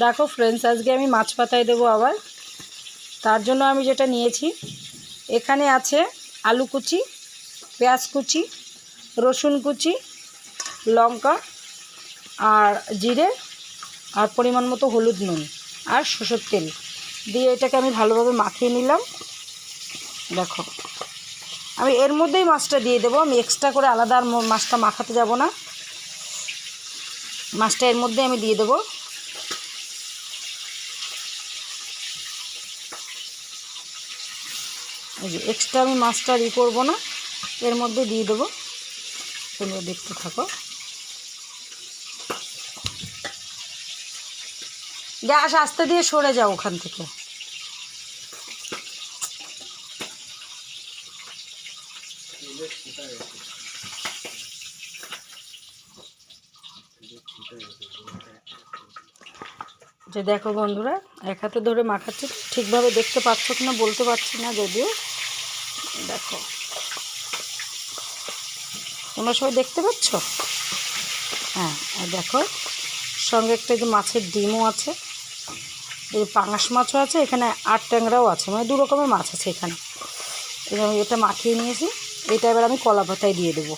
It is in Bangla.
দেখো ফ্রেন্ডস, আজকে আমি মাছ পাতায় দেবো আবার। তার জন্য আমি যেটা নিয়েছি, এখানে আছে আলু কুচি, পেঁয়াজ কুচি, রসুন কুচি, লঙ্কা আর জিরে আর পরিমাণ মতো হলুদ, নুন আর সরষের তেল দিয়ে এটাকে আমি ভালোভাবে মাখিয়ে নিলাম। দেখো, আমি এর মধ্যেই মাছটা দিয়ে দেবো। আমি এক্সট্রা করে আলাদা আর মাছটা মাখাতে যাব না, মাছটা এর মধ্যে আমি দিয়ে দেবো। এই যে এক্সট্রা আমি মাছটা করবো না, এর মধ্যে দিয়ে দেবো। তোমরা দেখতে থাকো। গ্যাস আস্তে দিয়ে সরে যাও ওখান থেকে। যে দেখো বন্ধুরা, এক হাতে ধরে মাখাচ্ছি, ঠিকভাবে দেখতে পাচ্ছ কিনা বলতে পারছি না, যদিও দেখো তোমরা সবাই দেখতে পাচ্ছ। হ্যাঁ, আর দেখো সঙ্গে একটা যে মাছের ডিমও আছে, এই পাঙাশ মাছও আছে, এখানে আর ট্যাংরাও আছে, মানে দু রকমের মাছ আছে এখানে। আমি এটা মাখিয়ে নিয়েছি, এটা এবার আমি কলা পাতায় দিয়ে দেবো।